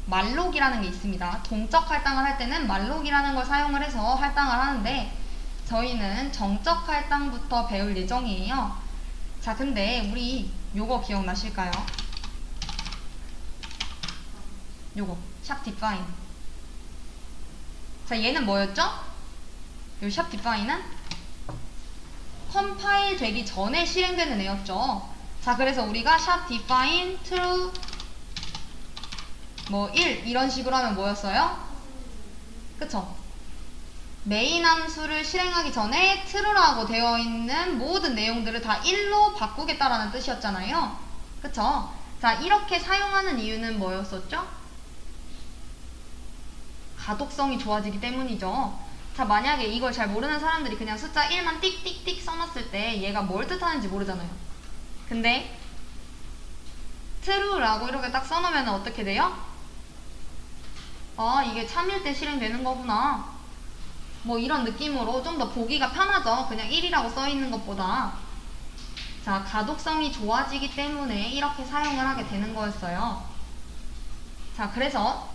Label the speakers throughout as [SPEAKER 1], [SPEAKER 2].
[SPEAKER 1] 말록이라는 게 있습니다. 동적 할당을 할 때는 말록이라는 걸 사용을 해서 할당을 하는데 저희는 정적 할당부터 배울 예정이에요. 자, 근데 우리 요거 기억나실까요? 요거 샵 define. 자, 얘는 뭐였죠? 요 샵 define은 컴파일 되기 전에 실행되는 애였죠. 자, 그래서 우리가 샵 define true 뭐 1 이런 식으로 하면 뭐였어요? 그쵸? 메인 함수를 실행하기 전에 true라고 되어 있는 모든 내용들을 다 1로 바꾸겠다라는 뜻이었잖아요. 그쵸? 자, 이렇게 사용하는 이유는 뭐였었죠? 가독성이 좋아지기 때문이죠. 자, 만약에 이걸 잘 모르는 사람들이 그냥 숫자 1만 띡띡띡 써놨을 때 얘가 뭘 뜻하는지 모르잖아요. 근데 true라고 이렇게 딱 써놓으면 어떻게 돼요? 아, 이게 참일 때 실행되는 거구나. 뭐 이런 느낌으로 좀 더 보기가 편하죠. 그냥 1이라고 써있는 것보다. 자, 가독성이 좋아지기 때문에 이렇게 사용을 하게 되는 거였어요. 자, 그래서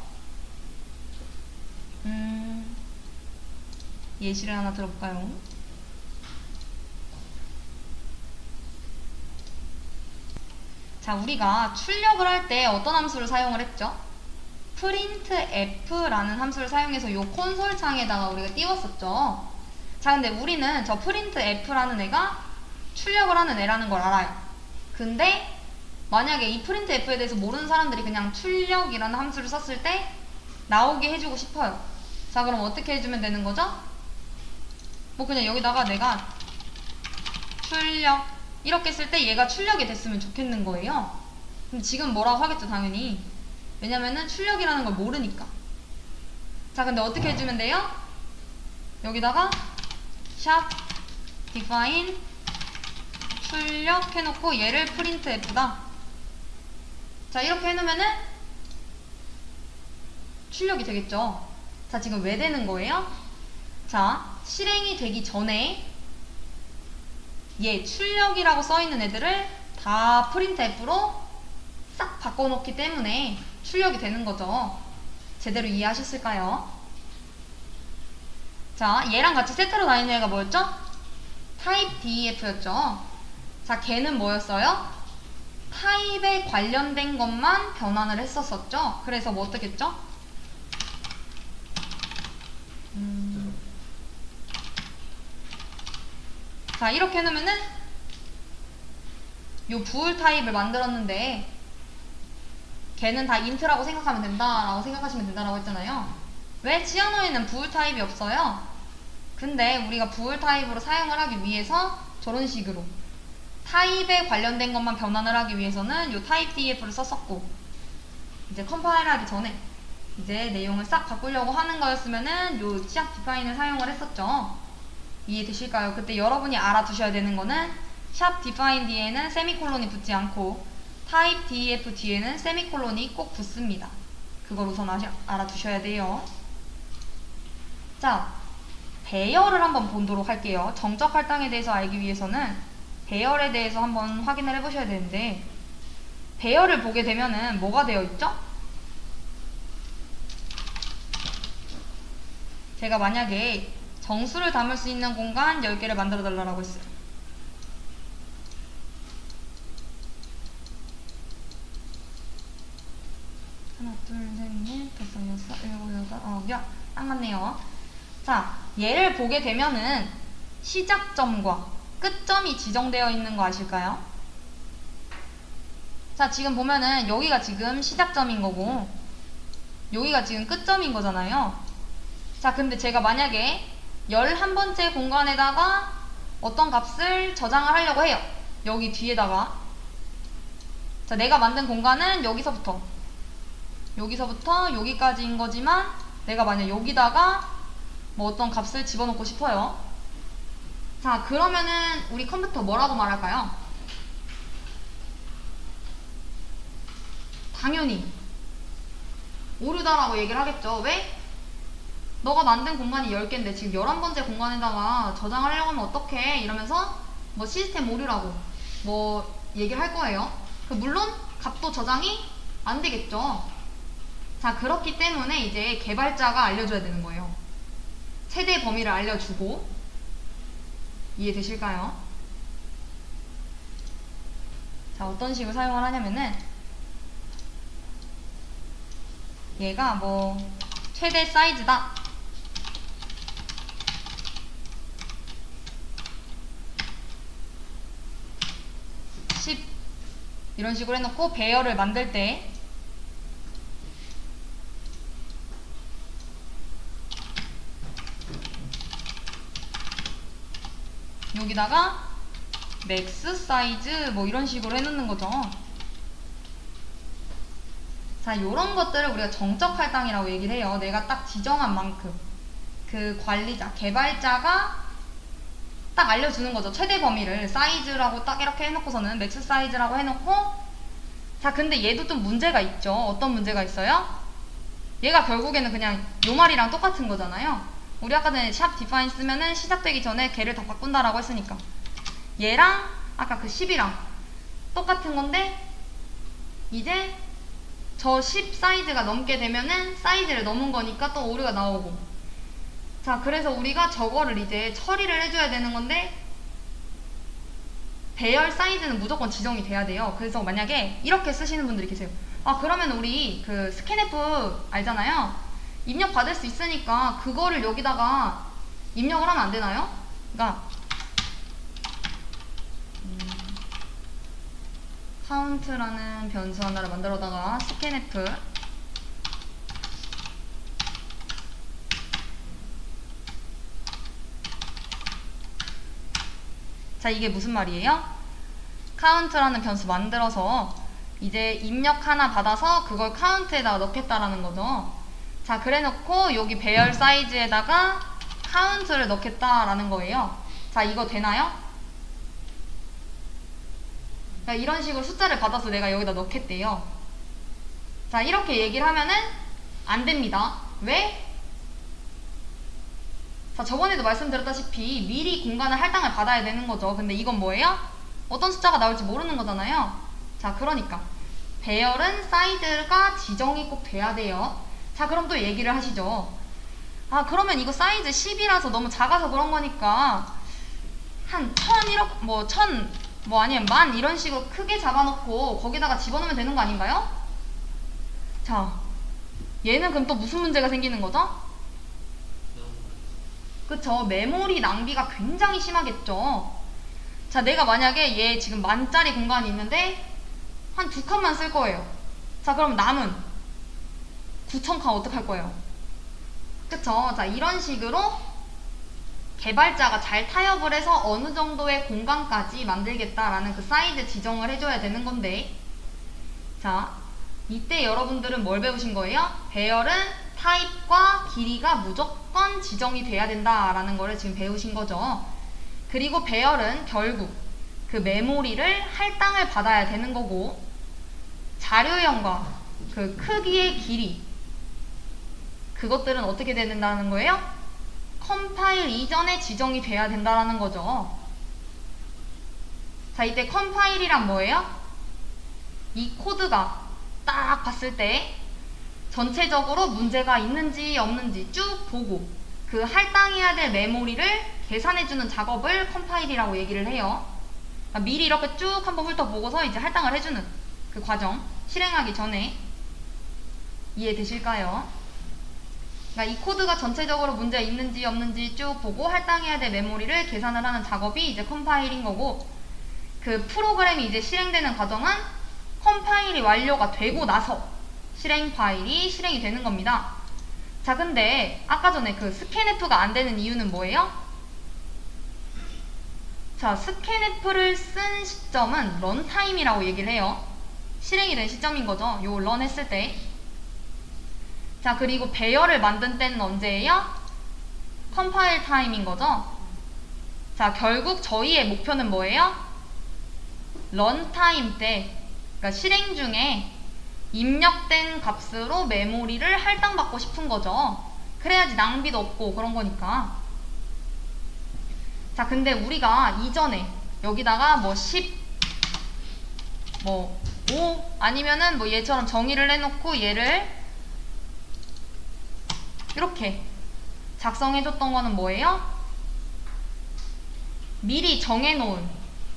[SPEAKER 1] 예시를 하나 들어볼까요? 자, 우리가 출력을 할 때 어떤 함수를 사용을 했죠? printf라는 함수를 사용해서 요 콘솔 창에다가 우리가 띄웠었죠. 자, 근데 우리는 저 printf라는 애가 출력을 하는 애라는 걸 알아요. 근데 만약에 이 printf에 대해서 모르는 사람들이 그냥 출력이라는 함수를 썼을 때 나오게 해주고 싶어요. 자, 그럼 어떻게 해주면 되는 거죠? 뭐 그냥 여기다가 내가 출력 이렇게 쓸 때 얘가 출력이 됐으면 좋겠는 거예요. 그럼 지금 뭐라고 하겠죠, 당연히. 왜냐면은 출력이라는 걸 모르니까. 자, 근데 어떻게 해주면 돼요? 여기다가 샵 define 출력 해놓고 얘를 printf다. 자, 이렇게 해놓으면은 출력이 되겠죠. 자, 지금 왜 되는 거예요? 자, 실행이 되기 전에 얘 출력이라고 써있는 애들을 다 printf로 싹 바꿔놓기 때문에 출력이 되는 거죠. 제대로 이해하셨을까요? 자, 얘랑 같이 세트로 다니는 애가 뭐였죠? 타입 def였죠. 자, 걔는 뭐였어요? 타입에 관련된 것만 변환을 했었었죠. 그래서 뭐 어떻겠죠? 자, 이렇게 해놓으면은 요 부울 타입을 만들었는데 걔는 다 인트라고 생각하면 된다라고 생각하시면 된다라고 했잖아요. 왜 지어노에는 부울 타입이 없어요? 근데 우리가 부울 타입으로 사용을 하기 위해서 저런 식으로 타입에 관련된 것만 변환을 하기 위해서는 요 타입 df를 썼었고 이제 컴파일 하기 전에 이제 내용을 싹 바꾸려고 하는 거였으면은 요 샵 디파인을 사용을 했었죠. 이해되실까요? 그때 여러분이 알아두셔야 되는 거는 샵 define 뒤에는 세미콜론이 붙지 않고 타입 def 뒤에는 세미콜론이 꼭 붙습니다. 그걸 우선 알아두셔야 돼요. 자, 배열을 한번 보도록 할게요. 정적 할당에 대해서 알기 위해서는 배열에 대해서 한번 확인을 해보셔야 되는데 배열을 보게 되면은 뭐가 되어 있죠? 제가 만약에 정수를 담을 수 있는 공간 10개를 만들어 달라고 했어요. 하나, 둘, 셋, 넷, 다섯, 여섯, 일곱, 여덟, 아홉, 열. 딱 맞네요. 자, 얘를 보게 되면은 시작점과 끝점이 지정되어 있는 거 아실까요? 자, 지금 보면은 여기가 지금 시작점인 거고 여기가 지금 끝점인 거잖아요. 자, 근데 제가 만약에 11번째 공간에다가 어떤 값을 저장을 하려고 해요. 여기 뒤에다가. 자, 내가 만든 공간은 여기서부터 여기까지인 거지만 내가 만약 여기다가 뭐 어떤 값을 집어넣고 싶어요. 자, 그러면은 우리 컴퓨터 뭐라고 말할까요? 당연히 오류다라고 얘기를 하겠죠. 왜? 너가 만든 공간이 10개인데 지금 11번째 공간에다가 저장하려고 하면 어떡해? 이러면서 뭐 시스템 오류라고 뭐 얘기를 할 거예요. 물론 값도 저장이 안 되겠죠. 자, 그렇기 때문에 이제 개발자가 알려줘야 되는 거예요. 최대 범위를 알려주고. 이해되실까요? 자, 어떤 식으로 사용을 하냐면은 얘가 뭐 최대 사이즈다. 이런 식으로 해놓고 배열을 만들 때 여기다가 맥스 사이즈 뭐 이런 식으로 해놓는 거죠. 자, 요런 것들을 우리가 정적 할당이라고 얘기를 해요. 내가 딱 지정한 만큼 그 관리자, 개발자가 딱 알려주는 거죠. 최대 범위를 사이즈라고 딱 이렇게 해놓고서는 맥스 사이즈라고 해놓고. 자, 근데 얘도 좀 문제가 있죠. 어떤 문제가 있어요? 얘가 결국에는 그냥 요 말이랑 똑같은 거잖아요. 우리 아까 전에 샵 define 쓰면은 시작되기 전에 걔를 다 바꾼다라고 했으니까 얘랑 아까 그 10이랑 똑같은 건데, 이제 저 10 사이즈가 넘게 되면은 사이즈를 넘은 거니까 또 오류가 나오고. 자, 그래서 우리가 저거를 이제 처리를 해줘야 되는 건데, 배열 사이즈는 무조건 지정이 돼야 돼요. 그래서 만약에 이렇게 쓰시는 분들이 계세요. 아, 그러면 우리 그 스캔F 알잖아요. 입력 받을 수 있으니까 그거를 여기다가 입력을 하면 안 되나요? 그러니까 count라는 변수 하나를 만들어다가 scanf 자, 이게 무슨 말이에요? count라는 변수 만들어서 이제 입력 하나 받아서 그걸 count에다가 넣겠다라는 거죠. 자, 그래 놓고 여기 배열 사이즈에다가 count를 넣겠다라는 거예요. 자, 이거 되나요? 자, 이런 식으로 숫자를 받아서 내가 여기다 넣겠대요. 자, 이렇게 얘기를 하면은 안 됩니다. 왜? 자, 저번에도 말씀드렸다시피 미리 공간을 할당을 받아야 되는 거죠. 근데 이건 뭐예요? 어떤 숫자가 나올지 모르는 거잖아요. 자, 그러니까 배열은 사이즈가 지정이 꼭 돼야 돼요. 자, 그럼 또 얘기를 하시죠. 아, 그러면 이거 사이즈 10이라서 너무 작아서 그런 거니까 한 1000 이렇게 뭐 1000 뭐 아니면 10,000 이런 식으로 크게 잡아놓고 거기다가 집어넣으면 되는 거 아닌가요? 자, 얘는 그럼 또 무슨 문제가 생기는 거죠? 그쵸, 메모리 낭비가 굉장히 심하겠죠. 자, 내가 만약에 얘 지금 10,000짜리 공간이 있는데 한 2칸만 쓸 거예요. 자, 그럼 남은 9,000칸 어떡할 거예요? 그쵸. 자, 이런 식으로 개발자가 잘 타협을 해서 어느 정도의 공간까지 만들겠다라는 그 사이즈 지정을 해줘야 되는 건데, 자, 이때 여러분들은 뭘 배우신 거예요? 배열은 타입과 길이가 무조건 지정이 돼야 된다라는 거를 지금 배우신 거죠. 그리고 배열은 결국 그 메모리를 할당을 받아야 되는 거고, 자료형과 그 크기의 길이, 그것들은 어떻게 된다는 거예요? 컴파일 이전에 지정이 돼야 된다는 거죠. 자, 이때 컴파일이란 뭐예요? 이 코드가 딱 봤을 때 전체적으로 문제가 있는지 없는지 쭉 보고 그 할당해야 될 메모리를 계산해주는 작업을 컴파일이라고 얘기를 해요. 그러니까 미리 이렇게 쭉 한번 훑어보고서 이제 할당을 해주는 그 과정, 실행하기 전에. 이해되실까요? 그러니까 이 코드가 전체적으로 문제 있는지 없는지 쭉 보고 할당해야 될 메모리를 계산을 하는 작업이 이제 컴파일인 거고, 그 프로그램이 이제 실행되는 과정은 컴파일이 완료가 되고 나서 실행 파일이 실행이 되는 겁니다. 자, 근데 아까 전에 그 스캔F가 안 되는 이유는 뭐예요? 자, 스캔F를 쓴 시점은 런타임이라고 얘기를 해요. 실행이 된 시점인 거죠. 요 런 했을 때. 자, 그리고 배열을 만든 때는 언제예요? 컴파일 타임인 거죠. 자, 결국 저희의 목표는 뭐예요? 런타임 때, 그러니까 실행 중에 입력된 값으로 메모리를 할당받고 싶은 거죠. 그래야지 낭비도 없고 그런 거니까. 자, 근데 우리가 이전에 여기다가 뭐 10, 뭐 5 아니면은 뭐 얘처럼 정의를 해놓고 얘를 이렇게 작성해줬던 거는 뭐예요? 미리 정해놓은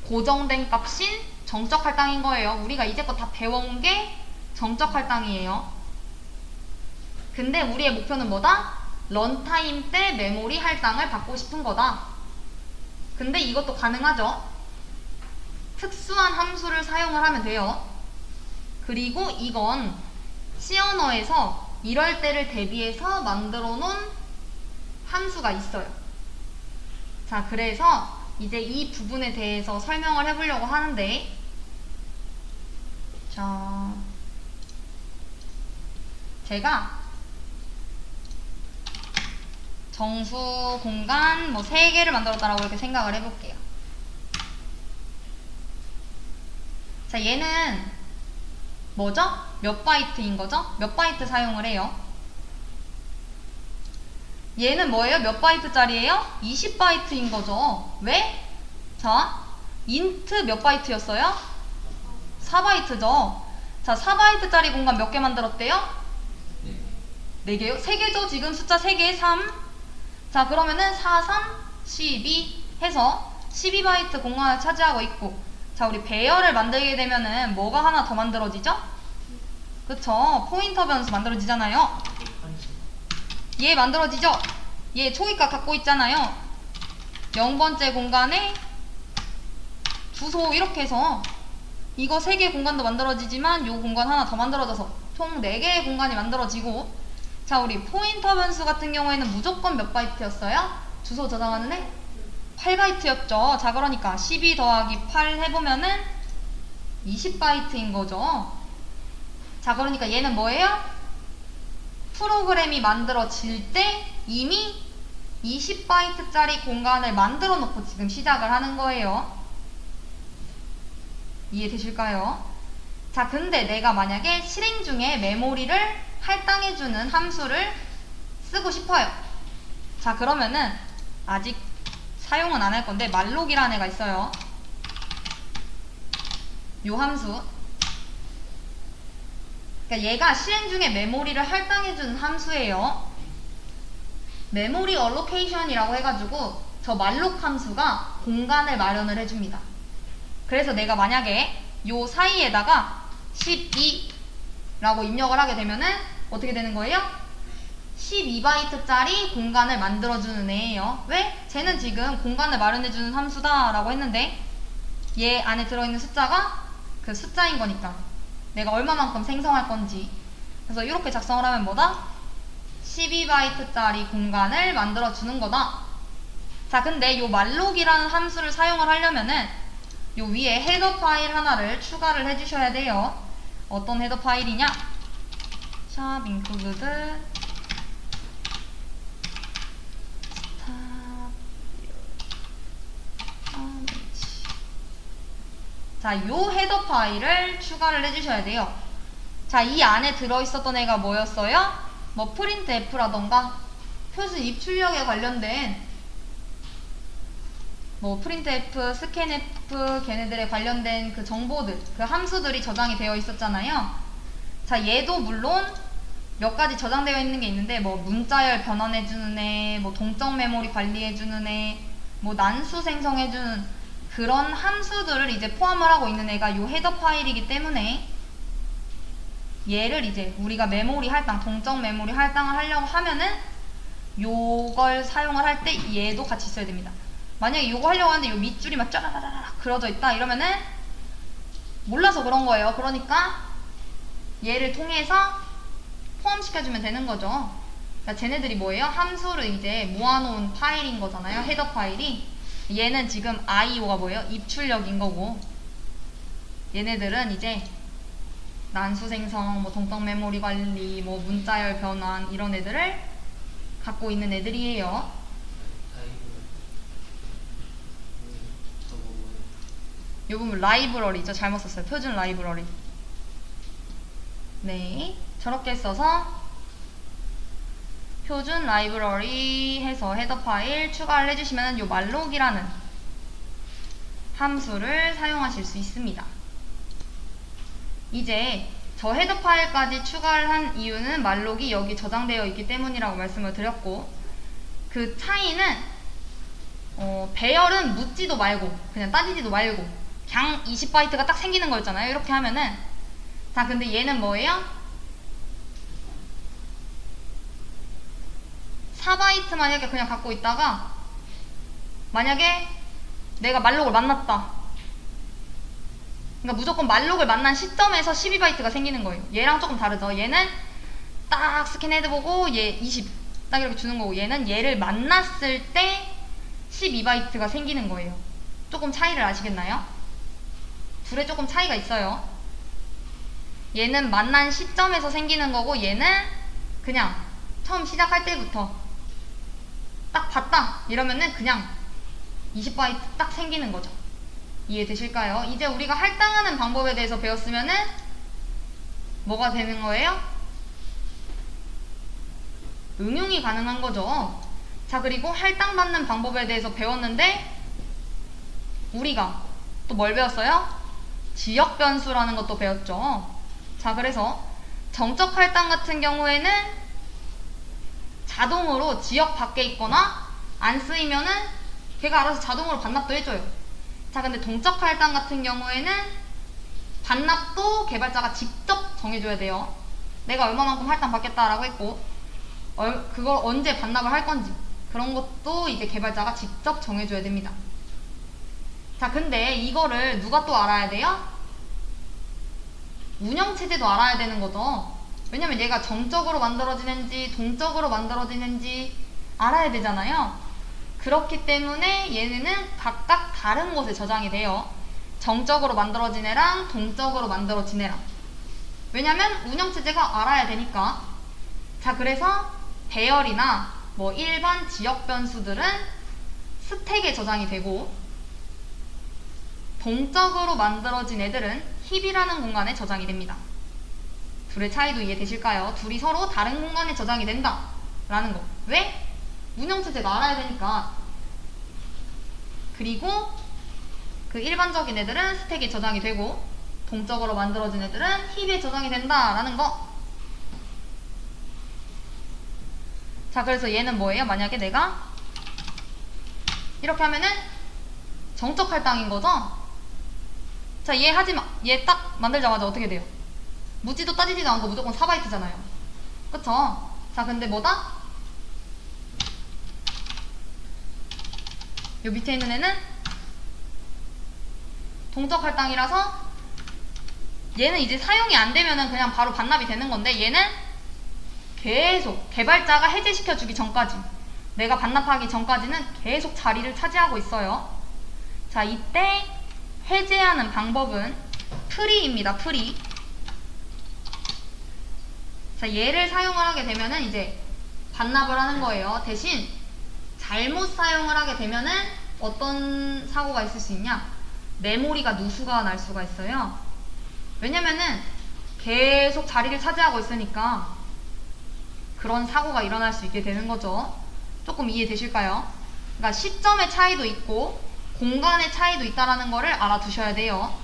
[SPEAKER 1] 고정된 값인 정적 할당인 거예요. 우리가 이제껏 다 배워온 게 정적 할당이에요. 근데 우리의 목표는 뭐다? 런타임 때 메모리 할당을 받고 싶은 거다. 근데 이것도 가능하죠. 특수한 함수를 사용을 하면 돼요. 그리고 이건 C 언어에서 이럴 때를 대비해서 만들어 놓은 함수가 있어요. 자, 그래서 이제 이 부분에 대해서 설명을 해보려고 하는데, 자, 제가 정수 공간 뭐 3개를 만들었다라고 이렇게 생각을 해볼게요. 자, 얘는 뭐죠? 몇 바이트인 거죠? 몇 바이트 사용을 해요? 얘는 뭐예요? 몇 바이트짜리예요? 20바이트인 거죠. 왜? 자, 인트 몇 바이트였어요? 4바이트죠. 자, 4바이트짜리 공간 몇 개 만들었대요? 4개요? 3개죠? 지금 숫자 3개, 3. 자, 그러면은 4, 3, 12 해서 12바이트 공간을 차지하고 있고, 자, 우리 배열을 만들게 되면은 뭐가 하나 더 만들어지죠? 그쵸? 포인터 변수 만들어지잖아요. 얘 만들어지죠? 얘 초기값 갖고 있잖아요. 0번째 공간에 주소 이렇게 해서 이거 3개의 공간도 만들어지지만 요 공간 하나 더 만들어져서 총 4개의 공간이 만들어지고, 자, 우리 포인터 변수 같은 경우에는 무조건 몇 바이트였어요? 주소 저장하는 애? 8바이트였죠. 자, 그러니까 12 더하기 8 해보면은 20바이트인 거죠. 자, 그러니까 얘는 뭐예요? 프로그램이 만들어질 때 이미 20바이트짜리 공간을 만들어 놓고 지금 시작을 하는 거예요. 이해되실까요? 자, 근데 내가 만약에 실행 중에 메모리를 할당해주는 함수를 쓰고 싶어요. 자, 그러면은 아직 사용은 안 할 건데 말록이라는 애가 있어요. 요 함수. 그러니까 얘가 실행 중에 메모리를 할당해주는 함수예요. 메모리 얼로케이션이라고 해가지고 저 말록 함수가 공간을 마련을 해줍니다. 그래서 내가 만약에 요 사이에다가 12라고 입력을 하게 되면은 어떻게 되는 거예요? 12바이트짜리 공간을 만들어주는 애예요. 왜? 쟤는 지금 공간을 마련해주는 함수다 라고 했는데 얘 안에 들어있는 숫자가 그 숫자인 거니까 내가 얼마만큼 생성할 건지. 그래서 이렇게 작성을 하면 뭐다? 12바이트짜리 공간을 만들어주는 거다. 자, 근데 요 말록이라는 함수를 사용을 하려면은 요 위에 헤더 파일 하나를 추가를 해주셔야 돼요. 어떤 헤더 파일이냐? 샵 include 자, 요 헤더 파일을 추가를 해주셔야 돼요. 자, 이 안에 들어있었던 애가 뭐였어요? 뭐 프린트 F라던가 표준 입출력에 관련된 뭐 프린트 F, 스캔 F 걔네들에 관련된 그 정보들, 그 함수들이 저장이 되어 있었잖아요. 자, 얘도 물론 몇 가지 저장되어 있는 게 있는데 뭐 문자열 변환해주는 애, 뭐 동적 메모리 관리해주는 애, 뭐 난수 생성해주는 그런 함수들을 이제 포함을 하고 있는 애가 요 헤더 파일이기 때문에 얘를 이제 우리가 메모리 할당, 동적 메모리 할당을 하려고 하면은 요걸 사용을 할 때 얘도 같이 써야 됩니다. 만약에 요거 하려고 하는데 요 밑줄이 막 짜라라라 그려져 있다 이러면은 몰라서 그런 거예요. 그러니까 얘를 통해서 포함시켜주면 되는 거죠. 그러니까 쟤네들이 뭐예요? 함수를 이제 모아놓은 파일인 거잖아요. 헤더 파일이. 얘는 지금 IO가 뭐예요? 입출력인 거고, 얘네들은 이제 난수 생성, 뭐 동적 메모리 관리, 뭐 문자열 변환 이런 애들을 갖고 있는 애들이에요. 요 부분 라이브러리죠. 잘못 썼어요. 표준 라이브러리. 네, 저렇게 써서 표준 라이브러리 해서 헤더 파일 추가를 해주시면 요 말록이라는 함수를 사용하실 수 있습니다. 이제 저 헤더 파일까지 추가를 한 이유는 말록이 여기 저장되어 있기 때문이라고 말씀을 드렸고, 그 차이는 배열은 묻지도 말고 그냥 따지지도 말고 그냥 20바이트가 딱 생기는 거였잖아요. 이렇게 하면은. 자, 근데 얘는 뭐예요? 4바이트 만약에 그냥 갖고 있다가 만약에 내가 말록을 만났다. 그러니까 무조건 말록을 만난 시점에서 12바이트가 생기는 거예요. 얘랑 조금 다르죠. 얘는 딱 스캔헤드 보고 얘 20 딱 이렇게 주는 거고, 얘는 얘를 만났을 때 12바이트가 생기는 거예요. 조금 차이를 아시겠나요? 둘에 조금 차이가 있어요. 얘는 만난 시점에서 생기는 거고, 얘는 그냥 처음 시작할 때부터 딱 봤다 이러면은 그냥 20바이트 딱 생기는 거죠. 이해되실까요? 이제 우리가 할당하는 방법에 대해서 배웠으면은 뭐가 되는 거예요? 응용이 가능한 거죠. 자, 그리고 할당받는 방법에 대해서 배웠는데 우리가 또 뭘 배웠어요? 지역 변수라는 것도 배웠죠. 자, 그래서 정적 할당 같은 경우에는 자동으로 지역 밖에 있거나 안 쓰이면은 걔가 알아서 자동으로 반납도 해줘요. 자, 근데 동적 할당 같은 경우에는 반납도 개발자가 직접 정해줘야 돼요. 내가 얼마만큼 할당 받겠다라고 했고, 그걸 언제 반납을 할 건지 그런 것도 이제 개발자가 직접 정해줘야 됩니다. 자, 근데 이거를 누가 또 알아야 돼요? 운영체제도 알아야 되는 거죠. 왜냐면 얘가 정적으로 만들어지는지 동적으로 만들어지는지 알아야 되잖아요. 그렇기 때문에 얘네는 각각 다른 곳에 저장이 돼요. 정적으로 만들어진 애랑 동적으로 만들어진 애랑. 왜냐면 운영체제가 알아야 되니까. 자, 그래서 배열이나 뭐 일반 지역 변수들은 스택에 저장이 되고, 동적으로 만들어진 애들은 힙이라는 공간에 저장이 됩니다. 둘의 차이도 이해되실까요? 둘이 서로 다른 공간에 저장이 된다 라는 거. 왜? 운영체제가 알아야 되니까. 그리고 그 일반적인 애들은 스택에 저장이 되고, 동적으로 만들어진 애들은 힙에 저장이 된다 라는 거. 자, 그래서 얘는 뭐예요? 만약에 내가 이렇게 하면은 정적 할당인 거죠? 자, 얘 딱 만들자마자 어떻게 돼요? 묻지도 따지지도 않고 무조건 4바이트잖아요. 그쵸? 자, 근데 뭐다? 요 밑에 있는 애는 동적 할당이라서 얘는 이제 사용이 안 되면은 그냥 바로 반납이 되는 건데, 얘는 계속 개발자가 해제시켜주기 전까지, 내가 반납하기 전까지는 계속 자리를 차지하고 있어요. 자, 이때 해제하는 방법은 프리입니다. 프리. 자, 얘를 사용을 하게 되면은 이제 반납을 하는 거예요. 대신 잘못 사용을 하게 되면은 어떤 사고가 있을 수 있냐? 메모리가 누수가 날 수가 있어요. 왜냐면은 계속 자리를 차지하고 있으니까 그런 사고가 일어날 수 있게 되는 거죠. 조금 이해되실까요? 그러니까 시점의 차이도 있고 공간의 차이도 있다는 거를 알아두셔야 돼요.